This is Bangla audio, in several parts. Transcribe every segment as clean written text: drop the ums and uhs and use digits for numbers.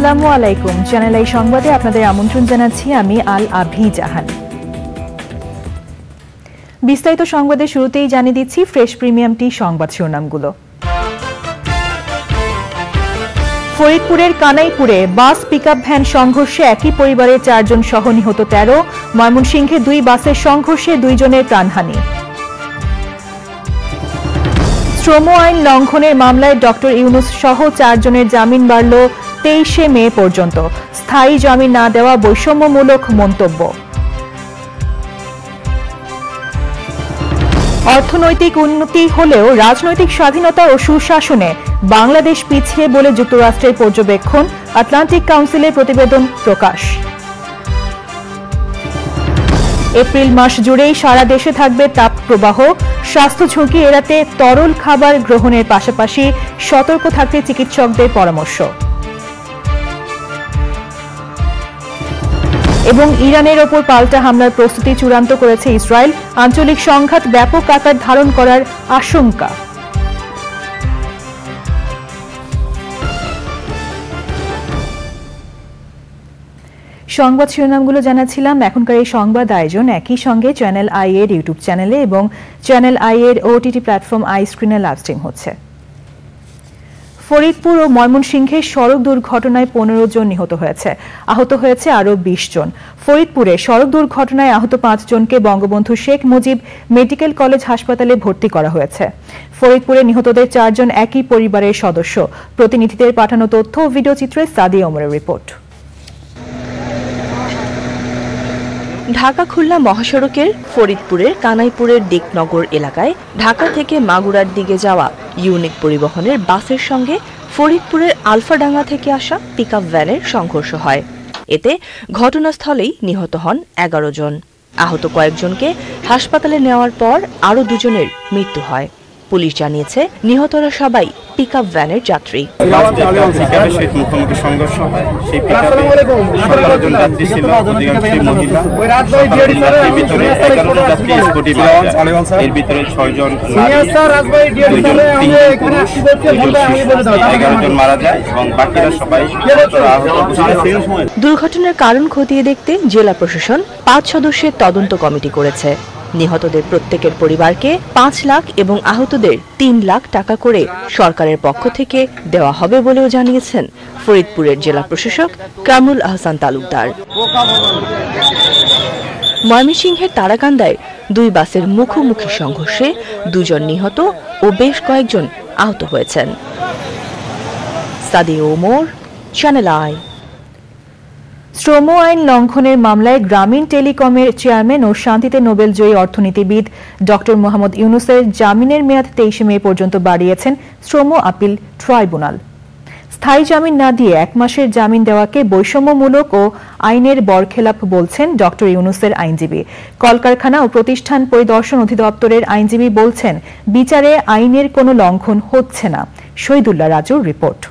আসসালামু আলাইকুম। চ্যানেল আই সংবাদে আপনাদের আমন্ত্রণ জানাচ্ছি আমি আল আভি জাহান। বিস্তারিত সংবাদের শুরুতেই জানিয়ে দিচ্ছি ফ্রেশ প্রিমিয়াম টি সংবাদ শিরোনামগুলো। ফরিদপুরের কানাইপুরে বাস পিকআপ ভ্যান সংঘর্ষে একই পরিবারের ৪ জন সহ নিহত ১৩। ময়মনসিংহে ২ বাসের সংঘর্ষে ২ জনের প্রাণহানি। শ্রম আইন লঙ্ঘনের মামলায় ডক্টর ইউনুস সহ ৪ জনের জামিন বাড়ল ২৩শে মে পর্যন্ত। স্থায়ী জামিন না দেওয়া বৈষম্যমূলক মন্তব্য। অর্থনৈতিক উন্নতি হলেও রাজনৈতিক স্বাধীনতা ও সুশাসনে বাংলাদেশ পিছিয়ে বলে যুক্তরাষ্ট্রের পর্যবেক্ষণ। আটলান্টিক কাউন্সিলের প্রতিবেদন প্রকাশ। এপ্রিল মাস জুড়েই সারা দেশে থাকবে তাপপ্রবাহ। স্বাস্থ্য ঝুঁকি এড়াতে তরল খাবার গ্রহণের পাশাপাশি সতর্ক থাকতে চিকিৎসকদের পরামর্শ। এবং ইরানের ওপর পাল্টা হামলার প্রস্তুতি চূড়ান্ত করেছে ইসরায়েল। আঞ্চলিক সংঘাত ব্যাপক আকার ধারণ করার আশঙ্কা। সংবাদ শিরোনামগুলো জানাচ্ছিলাম। এখনকার এই সংবাদ আয়োজন একই সঙ্গে চ্যানেল আই এর ইউটিউব চ্যানেলে এবং চ্যানেল আই এর ওটিটি প্ল্যাটফর্ম আই স্ক্রিনে লাইভ স্ট্রিম হচ্ছে। ফরিদপুর ও ময়মনসিংহে সড়ক দুর্ঘটনায় ১৫ জন নিহত হয়েছে, আহত হয়েছে আরও ২০ জন। ফরিদপুরে সড়ক দুর্ঘটনায় আহত ৫ জনকে বঙ্গবন্ধু শেখ মুজিব মেডিকেল কলেজ হাসপাতালে ভর্তি করা হয়েছে। ফরিদপুরে নিহতদের ৪ জন একই পরিবারের সদস্য। প্রতিনিধিদের পাঠানো তথ্য ও ভিডিও চিত্রে সাদিয়া ওমরের রিপোর্ট। ঢাকা খুলনা মহাসড়কের ফরিদপুরের কানাইপুরের দিকনগর এলাকায় ঢাকা থেকে মাগুরার দিকে যাওয়া ইউনিক পরিবহনের বাসের সঙ্গে ফরিদপুরের আলফাডাঙ্গা থেকে আসা পিকআপ ভ্যানের সংঘর্ষ হয়। এতে ঘটনাস্থলেই নিহত হন ১১ জন। আহত কয়েকজনকে হাসপাতালে নেওয়ার পর আরও ২ জনের মৃত্যু হয়। পুলিশ জানিয়েছে নিহতরা সবাই পিকআপ ভ্যানের যাত্রী। দুর্ঘটনার কারণ খতিয়ে দেখতে জেলা প্রশাসন ৫ সদস্যের তদন্ত কমিটি করেছে। নিহতদের প্রত্যেকের পরিবারকে ৫ লাখ এবং আহতদের ৩ লাখ টাকা করে সরকারের পক্ষ থেকে দেওয়া হবে বলেও জানিয়েছেন ফরিদপুরের জেলা প্রশাসক কামরুল আহসান তালুকদার। ময়মনসিংহের তারাকান্দায় ২ বাসের মুখোমুখি সংঘর্ষে ২ জন নিহত ও বেশ কয়েকজন আহত হয়েছেন। Sadia Omar, channel I. শ্রম আইন লঙ্ঘনের মামলায় গ্রামীণ টেলিকমের চেয়ারম্যান ও শান্তিতে নোবেলজয়ী অর্থনীতিবিদ ডক্টর মোহাম্মদ ইউনুসের জামিনের মেয়াদ ২৩শে মে পর্যন্ত বাড়িয়েছেন শ্রম আপিল ট্রাইব্যুনাল। স্থায়ী জামিন না দিয়ে ১ মাসের জামিন দেওয়াকে বৈষম্যমূলক ও আইনের বরখেলাপ বলছেন ডক্টর ইউনুসের আইনজীবী। কলকারখানা ও প্রতিষ্ঠান পরিদর্শন অধিদপ্তরের আইনজীবী বলছেন বিচারে আইনের কোনো লঙ্ঘন হচ্ছে না। শহীদুল্লাহ রাজুর রিপোর্ট।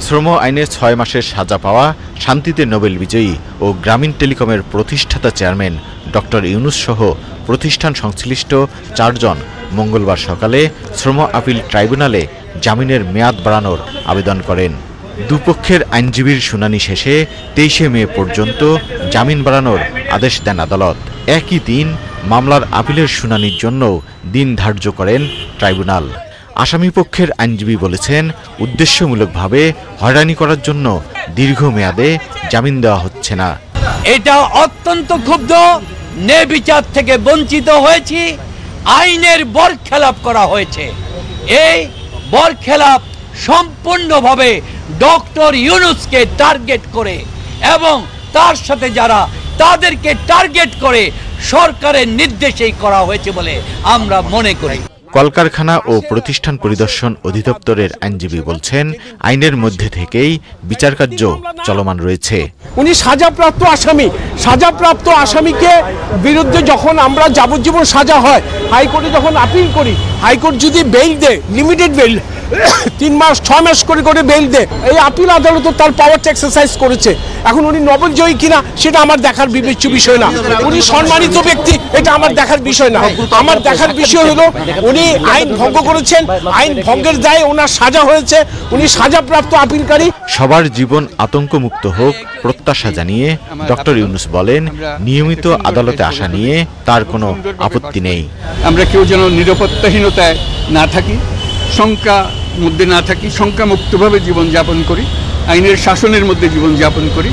শ্রম আইনের ৬ মাসের সাজা পাওয়া শান্তিতে নোবেল বিজয়ী ও গ্রামীণ টেলিকমের প্রতিষ্ঠাতা চেয়ারম্যান ডক্টর ইউনুস সহ প্রতিষ্ঠান সংশ্লিষ্ট ৪ জন মঙ্গলবার সকালে শ্রম আপিল ট্রাইব্যুনালে জামিনের মেয়াদ বাড়ানোর আবেদন করেন। দুপক্ষের আইনজীবীর শুনানি শেষে ২৩শে মে পর্যন্ত জামিন বাড়ানোর আদেশ দেন আদালত। একই দিন মামলার আপিলের শুনানির জন্য দিন ধার্য করেন ট্রাইব্যুনাল। আসামিপক্ষের আইনজীবী বলেছেন উদ্দেশ্যমূলকভাবে হয়রানি করার জন্য দীর্ঘমেয়াদে জামিন দেওয়া হচ্ছে না। এটা অত্যন্ত ক্ষুব্ধ, ন্যায়বিচার থেকে বঞ্চিত হয়েছি, আইনের বরখেলাপ করা হয়েছে। এই বরখেলাপ সম্পূর্ণভাবে ডক্টর ইউনুসকে টার্গেট করে এবং তার সাথে যারা তাদেরকে টার্গেট করে সরকারের নির্দেশেই করা হয়েছে বলে আমরা মনে করি। কলকারখানা ও প্রতিষ্ঠান পরিদর্শন অধিদপ্তরের আইনজীবী বলছেন আইনের মধ্যে থেকেই বিচারকার্য চলমান রয়েছে। উনি সাজাপ্রাপ্ত আসামি, সাজাপ্রাপ্ত আসামিকে বিরুদ্ধে যখন আমরা যাবজ্জীবন সাজা হয়, হাইকোর্টে যখন আপিল করি, হাইকোর্ট যদি বেইল দেয়, লিমিটেড বেইল, 3 মাস 6 মাস করে বেল দেয়। এই আপিল আদালত তার পাওয়ারটা এক্সারসাইজ করেছে। এখন উনি নোবেল জয়ী কিনা সেটা আমার দেখার বিবেচ্য বিষয় না, উনি সম্মানিত ব্যক্তি এটা আমার দেখার বিষয় না। আমার দেখার বিষয় হলো উনি আইন ভঙ্গ করেছেন, আইন ভঙ্গের দায়ে ওনার সাজা হয়েছে, উনি সাজাপ্রাপ্ত আপিলকারী। সবার জীবন আতঙ্কমুক্ত হোক প্রত্যাশা জানিয়ে ডক্টর ইউনূস বলেন, নিয়মিত আদালতে আসা নিয়ে তার কোনো আপত্তি নেই। আমরা কেউ যেন নিরাপত্তাহীনতায় না থাকি, শঙ্কা মধ্যে না থাকি, শঙ্কামুক্তভাবে জীবনযাপন করি, আইনের শাসনের মধ্যে জীবনযাপন করি।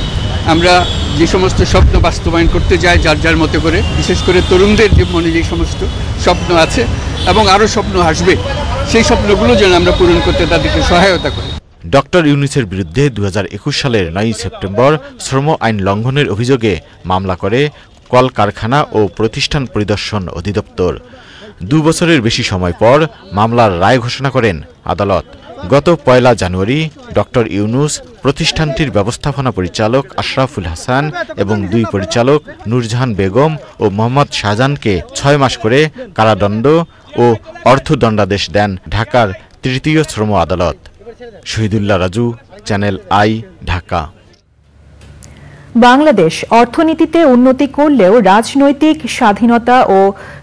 আমরা যে সমস্ত স্বপ্ন বাস্তবায়ন করতে যাই যার যার মতো করে, বিশেষ করে তরুণদের মনে যে সমস্ত স্বপ্ন আছে এবং আরও স্বপ্ন আসবে, সেই স্বপ্নগুলো যেন আমরা পূরণ করতে তাদেরকে সহায়তা করি। ডক্টর ইউনূসের বিরুদ্ধে 2021 সালের 9 সেপ্টেম্বর শ্রম আইন লঙ্ঘনের অভিযোগে মামলা করে কলকারখানা ও প্রতিষ্ঠান পরিদর্শন অধিদপ্তর। 2 বছরের বেশি সময় পর মামলার রায় ঘোষণা করেন আদালত। গত 1 জানুয়ারি ডক্টর ইউনূস প্রতিষ্ঠানটির ব্যবস্থাপনা পরিচালক আশরাফুল হাসান এবং 2 পরিচালক নূরজাহান বেগম ও মোহাম্মদ শাহজাহানকে 6 মাস করে কারাদণ্ড ও অর্থদণ্ডাদেশ দেন ঢাকার তৃতীয় শ্রম আদালত। Shahidullah Raju, channel I, Dhaka. বাংলাদেশ অর্থনীতিতে উন্নতি করলেও রাজনৈতিক স্বাধীনতা ও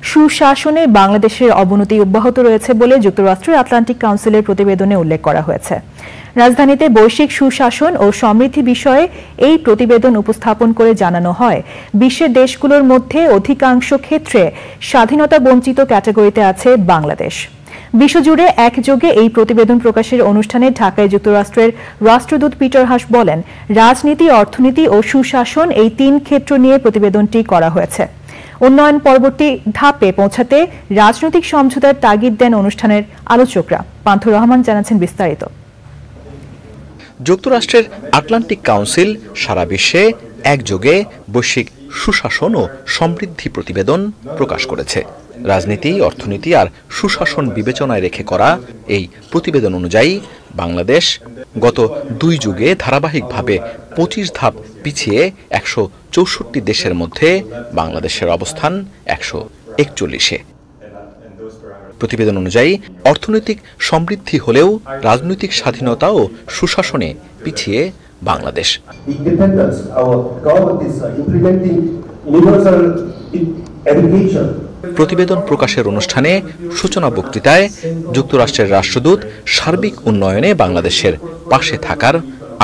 সুশাসনে বাংলাদেশের অবনতি অব্যাহত রয়েছে বলে যুক্তরাষ্ট্রের আটলান্টিক কাউন্সিলের প্রতিবেদনে উল্লেখ করা হয়েছে। রাজধানীতে বৈশ্বিক সুশাসন ও সমৃদ্ধি বিষয়ে এই প্রতিবেদন উপস্থাপন করে জানানো হয়, বিশ্বের দেশগুলোর মধ্যে অধিকাংশ ক্ষেত্রে স্বাধীনতা বঞ্চিত ক্যাটাগরিতে আছে বাংলাদেশ। বিশ্বজুড়ে একযোগে এই প্রতিবেদন প্রকাশের অনুষ্ঠানে ঢাকায় যুক্তরাষ্ট্রের রাষ্ট্রদূত পিটার হাস বলেন, রাজনীতি, অর্থনীতি ও সুশাসন এই 3 ক্ষেত্র নিয়ে প্রতিবেদনটি করা হয়েছে। উন্নয়ন পরবর্তী ধাপে পৌঁছাতে রাজনৈতিক সমঝোতার তাগিদ দেন অনুষ্ঠানের আলোচকরা। পান্থুর রহমান জানাচ্ছেন বিস্তারিত। যুক্তরাষ্ট্রের আটলান্টিক কাউন্সিল সারা বিশ্বে একযোগে বৈশ্বিক সুশাসন ও সমৃদ্ধি প্রতিবেদন প্রকাশ করেছে। রাজনীতি, অর্থনীতি আর সুশাসন বিবেচনায় রেখে করা এই প্রতিবেদন অনুযায়ী বাংলাদেশ গত 2 যুগে ধারাবাহিকভাবে 25 ধাপ পিছিয়ে 164 দেশের মধ্যে বাংলাদেশের অবস্থান 141-এ। প্রতিবেদন অনুযায়ী অর্থনৈতিক সমৃদ্ধি হলেও রাজনৈতিক স্বাধীনতা ও সুশাসনে পিছিয়ে বাংলাদেশ। প্রতিবেদন প্রকাশের অনুষ্ঠানে সূচনা বক্তৃতায় যুক্তরাষ্ট্রের রাষ্ট্রদূত সার্বিক উন্নয়নে বাংলাদেশের পাশে থাকার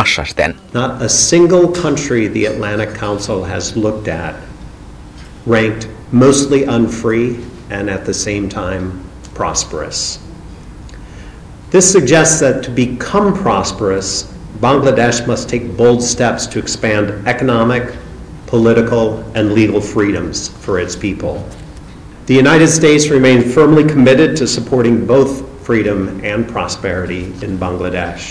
আশ্বাস দেন। Not a single country the Atlantic Council has looked at ranked mostly unfree and at the same time prosperous. This suggests that to become prosperous, Bangladesh must take bold steps to expand economic, political, and legal freedoms for its people. The United States remains firmly committed to supporting both freedom and prosperity in Bangladesh.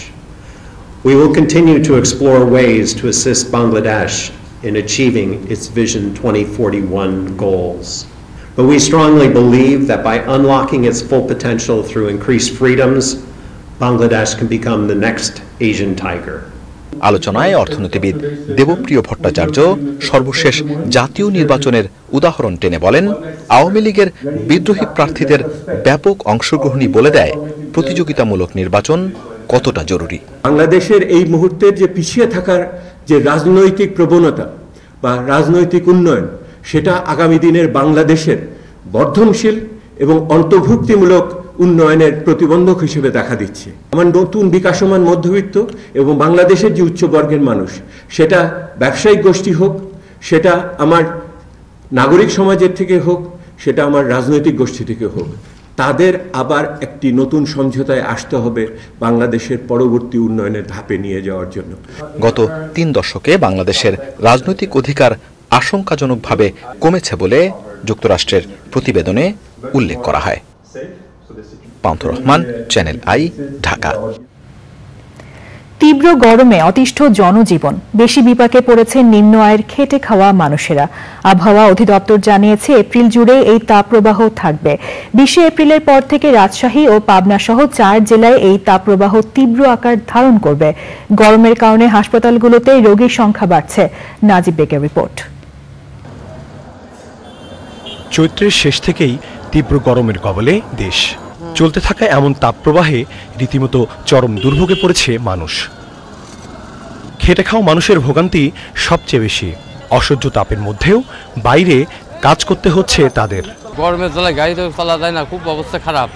We will continue to explore ways to assist Bangladesh in achieving its Vision 2041 goals. But we strongly believe that by unlocking its full potential through increased freedoms, Bangladesh can become the next Asian tiger. আলোচনায় অর্থনীতিবিদ দেবপ্রিয় ভট্টাচার্য সর্বশেষ জাতীয় নির্বাচনের উদাহরণ টেনে বলেন, আওয়ামী লীগের বিদ্রোহী প্রার্থীদের ব্যাপক অংশগ্রহণই বলে দেয় প্রতিযোগিতামূলক নির্বাচন কতটা জরুরি। বাংলাদেশের এই মুহূর্তের যে পিছিয়ে থাকার যে রাজনৈতিক প্রবণতা বা রাজনৈতিক উন্নয়ন, সেটা আগামী দিনের বাংলাদেশের বর্ধনশীল এবং অন্তর্ভুক্তিমূলক উন্নয়নের প্রতিবন্ধক হিসেবে দেখা দিচ্ছে। আমার নতুন বিকাশমান মধ্যবিত্ত এবং বাংলাদেশের যে উচ্চবর্গের মানুষ, সেটা ব্যবসায়িক গোষ্ঠী হোক, সেটা আমার নাগরিক সমাজের থেকে হোক, সেটা আমার রাজনৈতিক গোষ্ঠী থেকে হোক, তাদের আবার একটি নতুন সমঝোতায় আসতে হবে বাংলাদেশের পরবর্তী উন্নয়নের ধাপে নিয়ে যাওয়ার জন্য। গত 3 দশকে বাংলাদেশের রাজনৈতিক অধিকার আশঙ্কাজনকভাবে কমেছে বলে যুক্তরাষ্ট্রের প্রতিবেদনে উল্লেখ করা হয়। পান্থুর রহমান, চ্যানেল আই, ঢাকা। তীব্র গরমে অতিষ্ঠ জনজীবন, বেশি বিপাকে পড়েছে নিম্ন আয়ের খেটে খাওয়া মানুষেরা। আবহাওয়া অধিদপ্তর জানিয়েছে এপ্রিল জুড়ে এই তাপপ্রবাহ থাকবে। 20 এপ্রিলের পর থেকে রাজশাহী ও পাবনা সহ 4 জেলায় এই তাপপ্রবাহ তীব্র আকার ধারণ করবে। গরমের কারণে হাসপাতালগুলোতে রোগীর সংখ্যা বাড়ছে। নাজিব বেগের রিপোর্ট। চৈত্রের শেষ থেকেই তীব্র গরমের কবলে দেশ। চলতে থাকা এমন তাপপ্রবাহে রীতিমতো চরম দুর্ভোগে পড়েছে মানুষ। খেটে খাওয়া মানুষের ভোগান্তি সবচেয়ে বেশি। অসহ্য তাপের মধ্যেও বাইরে কাজ করতে হচ্ছে তাদের। গরমের জন্য গাড়ি তো চলা যায় না, খুব অবস্থা খারাপ।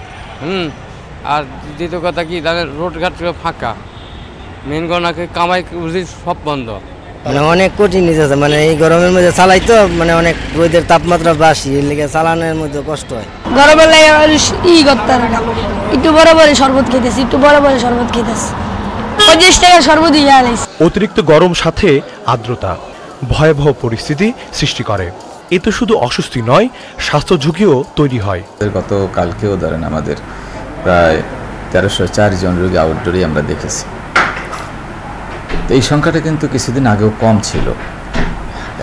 আর দ্বিতীয় কথা কি, রোডঘাট ফাঁকা, মেন গণাকে কামাই সব বন্ধ। মানে অনেক কঠিন আছে, মানে এই গরমের মধ্যে চালাই তো, মানে অনেক রোদের তাপমাত্রা বেশি, এর লেগে চালানোর মধ্যে কষ্ট হয়। গরমের লাগে করতে না, একটু বড় বড় শরবত খেতেছি, একটু বড় বড় শরবত খেতেছি, 25 টাকা শরবত দিয়ে আলাইছি। অতিরিক্ত গরম সাথে আর্দ্রতা ভয়াবহ পরিস্থিতি সৃষ্টি করে। এতে শুধু অস্বস্তি নয়, স্বাস্থ্য ঝুঁকিও তৈরি হয়। গত কালকেও ধরেন আমাদের প্রায় 1304 জন রোগী আউটডোরে আমরা দেখেছি। এই সংখ্যাটা কিন্তু কিছুদিন আগেও কম ছিল,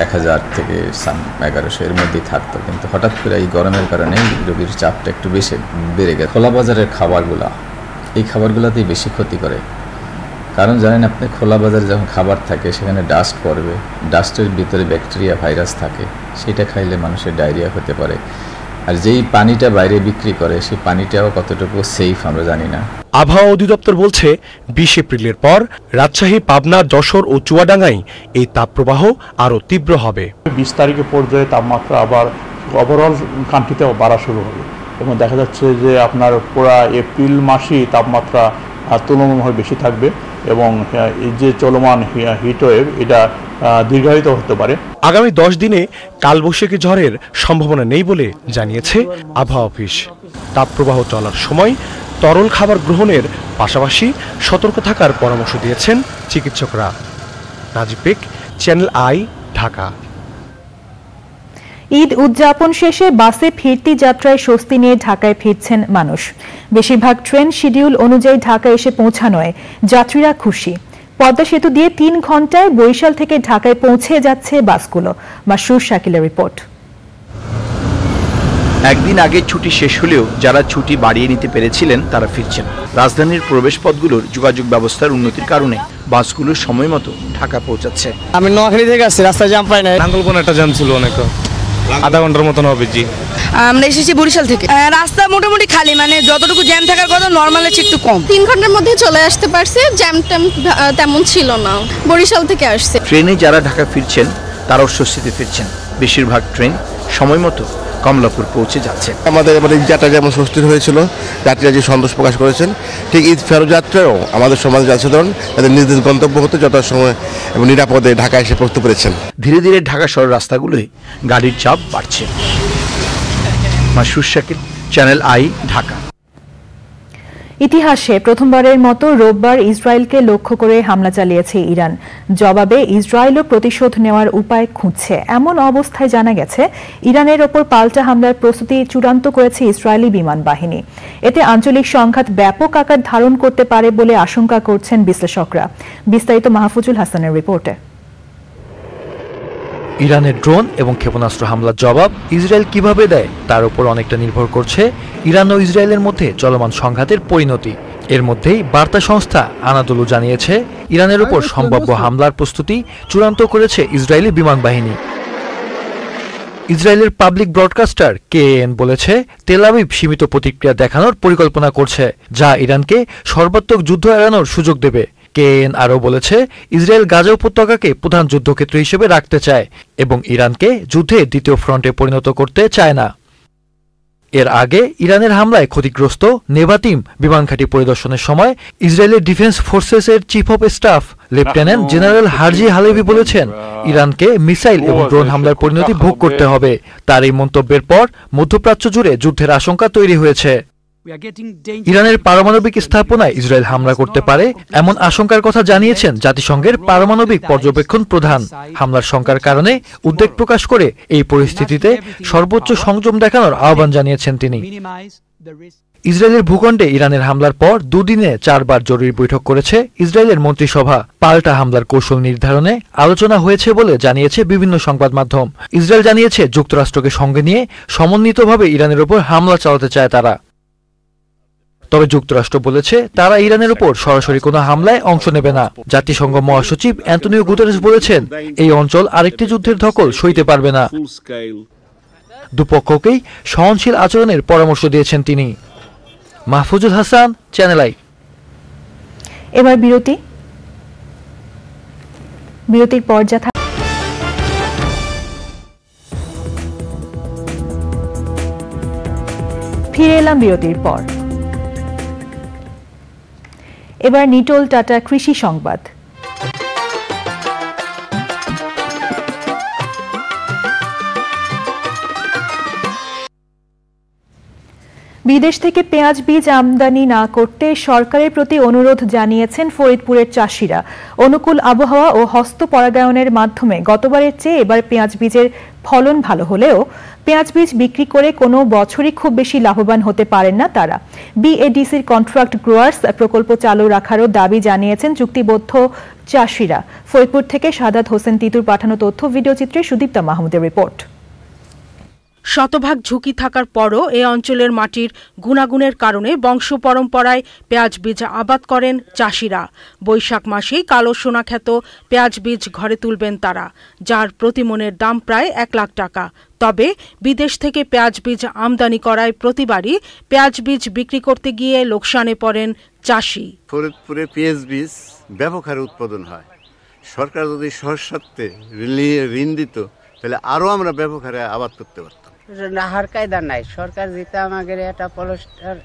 1000 থেকে 1100 এর মধ্যেই থাকতো, কিন্তু হঠাৎ করে এই গরমের কারণে রোগীর চাপটা একটু বেশি বেড়ে গেছে। খোলা বাজারের খাবারগুলা, এই খাবারগুলোতেই বেশি ক্ষতি করে। কারণ জানেন আপনি, খোলা বাজারে যখন খাবার থাকে সেখানে ডাস্ট পড়বে, ডাস্টের ভিতরে ব্যাকটেরিয়া ভাইরাস থাকে, সেটা খাইলে মানুষের ডায়রিয়া হতে পারে। আর যেই পানিটা বাইরে বিক্রি করে সেই পানিটাও কতটুকু সেফ আমরা জানি না। আবহাওয়া অধিদপ্তর বলছে 20 এপ্রিলের পর রাজশাহী, পাবনা, যশোর ও চুয়াডাঙ্গায় এই তাপপ্রবাহ আরও তীব্র হবে। 20 তারিখের পর্যায়ে তাপমাত্রা আবার ওভারঅল কান্ট্রিতেও বাড়া শুরু হবে এবং দেখা যাচ্ছে যে আপনার পুরা এপ্রিল মাসেই তাপমাত্রা তুলনামূলকভাবে বেশি থাকবে এবং এই যে চলমান হিটওয়েভ এটা দীর্ঘায়িত হতে পারে। আগামী 10 দিনে কালবৈশাখী ঝড়ের সম্ভাবনা নেই বলে জানিয়েছে আবহাওয়া অফিস। তাপপ্রবাহ চলার সময় তরল খাবার গ্রহণের পাশাপাশি সতর্ক থাকার পরামর্শ দিয়েছেন চিকিৎসকরা। নাজিব বেগ, চ্যানেল আই, ঢাকা। ঈদ উদযাপন শেষে বাসে ফিরতি যাত্রায় স্বস্তি নিয়ে ঢাকায় ফিরছেন মানুষ। বেশিরভাগ ট্রেন শিডিউল অনুযায়ী ঢাকায় এসে পৌঁছানোয় যাত্রীরা খুশি। পদ্মা সেতু দিয়ে 3 ঘন্টায় বরিশাল থেকে ঢাকায় পৌঁছে যাচ্ছে বাসগুলো। মাসরুর শাকিলের রিপোর্ট। একদিন আগে ছুটি শেষ হলেও যারা ছুটি বাড়িয়ে নিতে পেরেছিলেন তারা ফিরছেন। রাজধানীর প্রবেশপথগুলোর যোগাযোগ ব্যবস্থার উন্নতির কারণে বাসগুলো সময় মতো ঢাকা পৌঁছাচ্ছে। আমি নোয়াখালী থেকে আসছি, রাস্তায় জ্যাম পাই না। নাঙ্গলকোনা একটা জ্যাম ছিল অনেক, আধা ঘন্টার মতন হবে। জি, আমরা এসেছি বরিশাল থেকে। রাস্তা মোটামুটি খালি, মানে যতটুকু জ্যাম থাকার কথা নরমাল আছে একটু কম। 3 ঘন্টার মধ্যে চলে আসতে পারছে, জ্যাম তেমন ছিল না। বরিশাল থেকে আসছে। ট্রেনে যারা ঢাকা ফিরছেন তারাও স্বস্তিতে ফিরছেন। বেশিরভাগ ট্রেন সময় মতো কমলাপুর পৌঁছে যাচ্ছে। আমাদের যাত্রা যেমন স্বস্তির হয়েছিল, যাত্রীরা যে সন্তোষ প্রকাশ করেছেন, ঠিক ঈদ ফেরত যাত্রাও আমাদের সমাজ জনসাধারণ তাদের নির্দিষ্ট গন্তব্য হতে যথাসময় এবং নিরাপদে ঢাকা এসে পৌঁছতে পেরেছেন। ধীরে ধীরে ঢাকা শহরের রাস্তাগুলোয় গাড়ির চাপ বাড়ছে। Masrur Shakil, channel I, Dhaka. ইতিহাসে প্রথমবারের মতো রোববার ইসরায়েলকে লক্ষ্য করে হামলা চালিয়েছে ইরান। জবাবে ইসরায়েলও প্রতিশোধ নেওয়ার উপায় খুঁজছে। এমন অবস্থায় জানা গেছে ইরানের ওপর পাল্টা হামলার প্রস্তুতি চূড়ান্ত করেছে ইসরায়েলি বিমান বাহিনী। এতে আঞ্চলিক সংঘাত ব্যাপক আকার ধারণ করতে পারে বলে আশঙ্কা করছেন বিশ্লেষকরা। বিস্তারিত মাহফুজুল হাসানের রিপোর্টে। ইরানের ড্রোন এবং ক্ষেপণাস্ত্র হামলার জবাব ইসরায়েল কিভাবে দেয় তার উপর অনেকটা নির্ভর করছে ইরান ও ইসরায়েলের মধ্যে চলমান সংঘাতের পরিণতি। এর মধ্যেই বার্তা সংস্থা আনাদোলু জানিয়েছে ইরানের উপর সম্ভাব্য হামলার প্রস্তুতি চূড়ান্ত করেছে ইসরায়েলি বিমান বাহিনী। ইসরায়েলের পাবলিক ব্রডকাস্টার কেএন বলেছে তেল আবিব সীমিত প্রতিক্রিয়া দেখানোর পরিকল্পনা করছে, যা ইরানকে সর্বাত্মক যুদ্ধ এড়ানোর সুযোগ দেবে। কেএন আরও বলেছে ইসরায়েল গাজা উপত্যকাকে প্রধান যুদ্ধক্ষেত্র হিসেবে রাখতে চায় এবং ইরানকে যুদ্ধে দ্বিতীয় ফ্রন্টে পরিণত করতে চায় না। এর আগে ইরানের হামলায় ক্ষতিগ্রস্ত নেভাতিম বিমান ঘাঁটি পরিদর্শনের সময় ইসরায়েলের ডিফেন্স ফোর্সেসের chief of staff lieutenant general Herzi Halevi বলেছেন ইরানকে মিসাইল এবং ড্রোন হামলার পরিণতি ভোগ করতে হবে। তার এই মন্তব্যের পর মধ্যপ্রাচ্য জুড়ে যুদ্ধের আশঙ্কা তৈরি হয়েছে। ইরানের পারমাণবিক স্থাপনায় ইসরায়েল হামলা করতে পারে এমন আশঙ্কার কথা জানিয়েছেন জাতিসংঘের পারমাণবিক পর্যবেক্ষণ প্রধান। হামলার শঙ্কার কারণে উদ্বেগ প্রকাশ করে এই পরিস্থিতিতে সর্বোচ্চ সংযম দেখানোর আহ্বান জানিয়েছেন তিনি। ইসরায়েলের ভূখণ্ডে ইরানের হামলার পর দুদিনে 4 বার জরুরি বৈঠক করেছে ইসরায়েলের মন্ত্রিসভা। পাল্টা হামলার কৌশল নির্ধারণে আলোচনা হয়েছে বলে জানিয়েছে বিভিন্ন সংবাদ মাধ্যম। ইসরায়েল জানিয়েছে যুক্তরাষ্ট্রকে সঙ্গে নিয়ে সমন্বিতভাবে ইরানের উপর হামলা চালাতে চায় তারা। তবে যুক্তরাষ্ট্র বলেছে তারা ইরানের উপর সরাসরি কোনো হামলায় অংশ নেবে না। জাতিসংঘ মহাসচিব অ্যান্টনিও গুতেরেস বলেছেন এই অঞ্চল আরেকটি যুদ্ধের ধকল সইতে পারবে না। দুপক্ষকেই সহনশীল আচরণের পরামর্শ দিয়েছেন তিনি। Mahfuzul Hasan, channel I. এবার বিরতির পর যা ফিরে এলাম বিরতির পর। এবার নিটোল টাটা কৃষি সংবাদ। বিদেশ থেকে পেঁয়াজ বীজ আমদানি না করতে সরকারের প্রতি অনুরোধ জানিয়েছেন ফরিদপুরের চাষিরা। অনুকূল আবহাওয়া ও হস্ত পরাগায়নের মাধ্যমে গতবারের চেয়ে এবার পেঁয়াজ বীজের ফলন ভালো হলেও পেঁয়াজ বীজ বিক্রি করে কোনো বছরই খুব বেশি লাভবান হতে পারেন না তারা। বিএডিসির কন্ট্রাক্ট গ্রোয়ার্স প্রকল্প চালু রাখারও দাবি জানিয়েছেন চুক্তিবদ্ধ চাষিরা। ফরিদপুর থেকে সাদাত হোসেন তিতুর পাঠানো তথ্য ভিডিওচিত্রে সুদীপ্তা মাহমুদের রিপোর্ট। শতভাগ ঝুঁকি থাকার পরও এ অঞ্চলের মাটির গুণাগুণের কারণে বংশ পরম্পরায় পেঁয়াজ বীজ আবাদ করেন চাষিরা। বৈশাখ মাসেই কালো সোনা খ্যাত পেঁয়াজ বীজ ঘরে তুলবেন তারা, যার প্রতিমনের দাম প্রায় 1 লাখ টাকা। তবে বিদেশ থেকে পেঁয়াজ বীজ আমদানি করায় প্রতিবারই পেঁয়াজ বীজ বিক্রি করতে গিয়ে লোকসানে পড়েন চাষি। ফরিদপুরে পেঁয়াজ বীজ ব্যাপক হারে উৎপাদন হয়। সরকার যদি সহসাধ্যে ঋণ দিত তাহলে আরো আমরা ব্যাপক হারে আবাদ করতে পারতাম। হার কায়দা নাই, সরকার যেটা আমাদের একটা পলিস্টার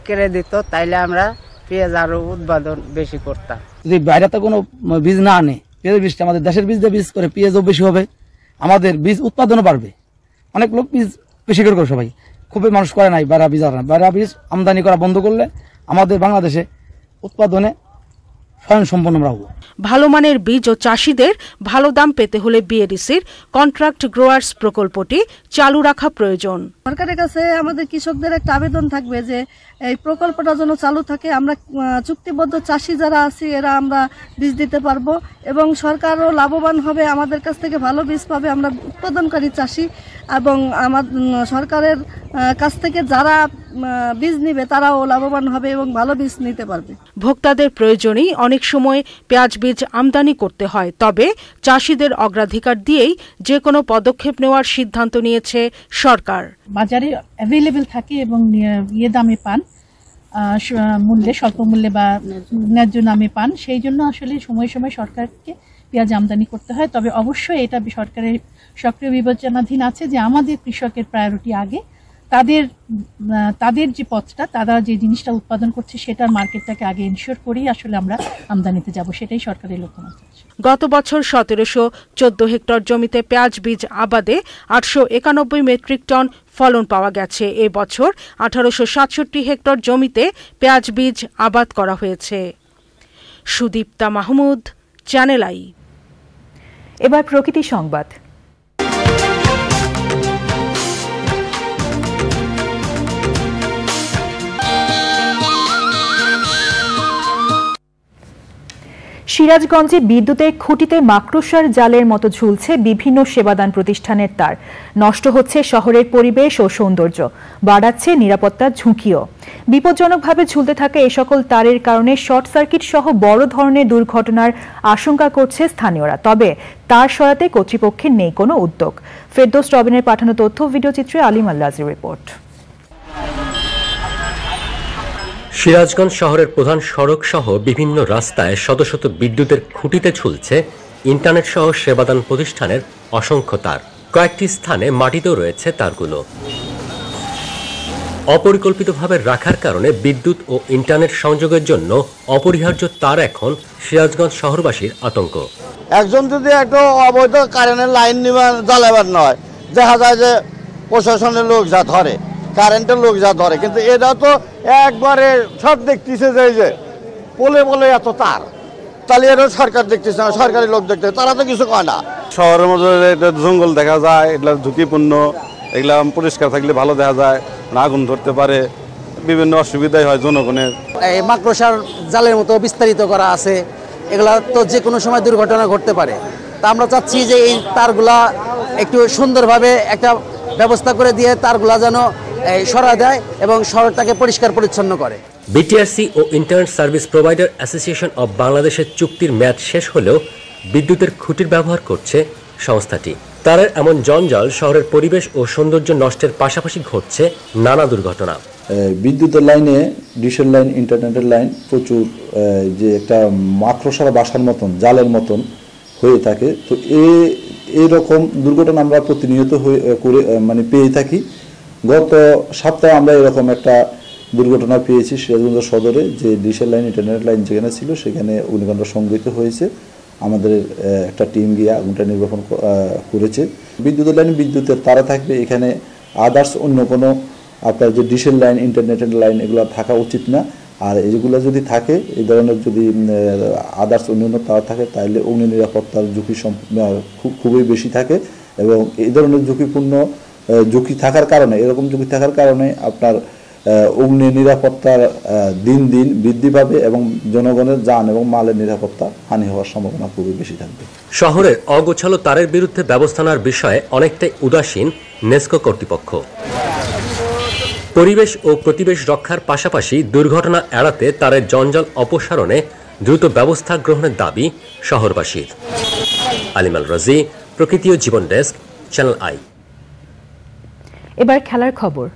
করে দিত তাইলে আমরা পেঁয়াজ আরো উৎপাদন বেশি করতাম। যদি বাইরে তো কোনো বীজ না আনে, পেঁয়াজ বীজটা আমাদের দেশের বীজ দিয়ে বীজ করে পেঁয়াজও বেশি হবে, আমাদের বীজ উৎপাদনও বাড়বে। অনেক লোক বীজ বেশি করে সবাই খুবই মানুষ করে নাই বাইরে বীজ আর বাইরে বীজ আমদানি করা বন্ধ করলে আমাদের বাংলাদেশে উৎপাদনে স্বয়ংসম্পন্ন আমরা হব। ভালো মানের বীজ ও চাষিদের ভালো দাম পেতে হলে বিএডিসির কন্ট্রাক্ট গ্রোয়ার্স প্রকল্পটি চালু রাখা প্রয়োজন। সরকারের কাছে আমাদের কৃষকদের একটা আবেদন থাকবে যে এই প্রকল্পটা যেন চালু থাকে। আমরা চুক্তিবদ্ধ চাষি যারা আছি এরা আমরা বীজ দিতে পারবো এবং সরকারও লাভবান হবে, আমাদের কাছ থেকে ভালো বীজ পাবে আমরা উৎপাদনকারী চাষি, এবং আমার সরকারের কাছ থেকে যারা বীজ নিবে তারাও লাভবান হবে এবং ভালো বীজ নিতে পারবে। ভোক্তাদের প্রয়োজনেই অনেক সময় পেঁয়াজ বীজ আমদানি করতে হয়, তবে চাষিদের অগ্রাধিকার দিয়েই যে কোনো পদক্ষেপ নেওয়ার সিদ্ধান্ত নিয়েছে সরকার। বাজারে অ্যাভেলেবেল থাকে এবং দামে পান, মূল্যে স্বল্প মূল্যে বা ন্যায্য দামে পান, সেই জন্য আসলে সময় সময় সরকারকে পেঁয়াজ আমদানি করতে হয়। তবে অবশ্যই এটা সরকারের সক্রিয় বিবেচনাধীন আছে যে আমাদের কৃষকের প্রায়োরিটি আগে, তাদের যে পথটা, তারা যে জিনিসটা উৎপাদন করছে সেটার মার্কেটটাকে আগে এনশিওর করেই আসলে আমরা আমদানিতে যাব, সেটাই সরকারের লক্ষ্যমাত্রা। গত বছর 1714 হেক্টর জমিতে পেঁয়াজ বীজ আবাদে 891 মেট্রিক টন ফলন পাওয়া গেছে। এ বছর 1867 হেক্টর জমিতে পেঁয়াজ বীজ আবাদ করা হয়েছে। Sudipta Mahmud, channel I. এবার প্রকৃতি সংবাদ। সিরাজগঞ্জে বিদ্যুতের খুঁটিতে মাকড়সার জালের মতো ঝুলছে বিভিন্ন সেবাদান প্রতিষ্ঠানের তার। নষ্ট হচ্ছে শহরের পরিবেশ ও সৌন্দর্য, বাড়াচ্ছে নিরাপত্তার ঝুঁকিও। বিপজ্জনকভাবে ঝুলতে থাকা এ সকল তারের কারণে শর্ট সার্কিট সহ বড় ধরনের দুর্ঘটনার আশঙ্কা করছে স্থানীয়রা। তবে তার সরাতে কর্তৃপক্ষের নেই কোনো উদ্যোগ। ফেরদৌস রবিনের পাঠানো তথ্য ভিডিওচিত্রে আলিম আল্লাজির রিপোর্ট। সিরাজগঞ্জ শহরের প্রধান সড়ক সহ বিভিন্ন রাস্তায় শত শত বিদ্যুতের খুঁটিতে ঝুলছে ইন্টারনেট সহ সেবাদান প্রতিষ্ঠানের অসংখ্য তার। কয়েকটি স্থানে মাটিতেও রয়েছে তারগুলো। অপরিকল্পিতভাবে রাখার কারণে বিদ্যুৎ ও ইন্টারনেট সংযোগের জন্য অপরিহার্য তার এখন সিরাজগঞ্জ শহরবাসীর আতঙ্ক। একজন যদি একটা অবৈধ কারেন্টের লাইন জ্বালাবার নয়, দেখা যায় যে প্রশাসনের লোক যা ধরে, কারেন্টের লোক যা ধরে, কিন্তু এটা তো একবারে সব দেখতেছে যে বলে এত তার, তাহলে এটাও সরকার দেখতেছে না, সরকারি লোক দেখতে, তারা তো কিছু কয় না। শহরের মধ্যে এটা জঙ্গল দেখা যায়, এগুলা ঝুঁকিপূর্ণ, এগুলা পরিষ্কার থাকলে ভালো দেখা যায়, আগুন ধরতে পারে, বিভিন্ন অসুবিধাই হয় জনগণের। এই মাকড়সার জালের মতো বিস্তারিত করা আছে, এগুলা তো যে কোনো সময় দুর্ঘটনা ঘটতে পারে। তা আমরা চাচ্ছি যে এই তারগুলা একটু সুন্দরভাবে একটা ব্যবস্থা করে দিয়ে তারগুলা যেন সরা দেয় এবং শহরটাকে পরিষ্কার পরিচ্ছন্ন করে। বিটিআরসি ও internet service provider association of বাংলাদেশের চুক্তির মেয়াদ শেষ হলেও বিদ্যুতের খুঁটির ব্যবহার করছে সংস্থাটি। তারের এমন জঞ্জাল শহরের পরিবেশ ও সৌন্দর্য নষ্টের পাশাপাশি ঘটছে নানা দুর্ঘটনা। বিদ্যুতের লাইনে, ডিশের লাইন, ইন্টারনেটের লাইন প্রচুর যে একটা মাকড়সার বাসার মতন, জালের মতন হয়ে থাকে। তো এরকম দুর্ঘটনা আমরা প্রতিনিয়ত পেয়ে থাকি। গত সপ্তাহে আমরা এরকম একটা দুর্ঘটনা পেয়েছি সিরাজগঞ্জ সদরে, যে ডিশের লাইন, ইন্টারনেট লাইন যেখানে ছিল সেখানে অগ্নিকাণ্ড সংঘটিত হয়েছে। আমাদের একটা টিম গিয়ে আগুনটা নির্বাপন করেছে। বিদ্যুতের লাইন, বিদ্যুতের তারা থাকবে, এখানে আদার্স অন্য কোনো আপনার যে ডিশের লাইন, ইন্টারনেটের লাইন এগুলো থাকা উচিত না। আর এইগুলো যদি থাকে, এই ধরনের যদি আদার্স অন্যান্য তার থাকে, তাহলে অগ্নি নিরাপত্তার ঝুঁকি খুবই বেশি থাকে। এবং এই ধরনের ঝুঁকি থাকার কারণে, এরকম ঝুঁকি থাকার কারণে আপনার অগ্নি নিরাপত্তার দিন দিন বৃদ্ধি পাবে এবং জনগণের যান এবং মালের নিরাপত্তা হানি হওয়ার সম্ভাবনা খুবই বেশি থাকবে। শহরের অগোছালো তারের বিরুদ্ধে ব্যবস্থা নেওয়ার বিষয়ে অনেকটাই উদাসীন নেসকো কর্তৃপক্ষ। পরিবেশ ও প্রতিবেশ রক্ষার পাশাপাশি দুর্ঘটনা এড়াতে তারের জঞ্জাল অপসারণে দ্রুত ব্যবস্থা গ্রহণের দাবি শহরবাসীর। আলিমাল রাজি, প্রকৃতি ও জীবন ডেস্ক, চ্যানেল আই। এবার খেলার খবর।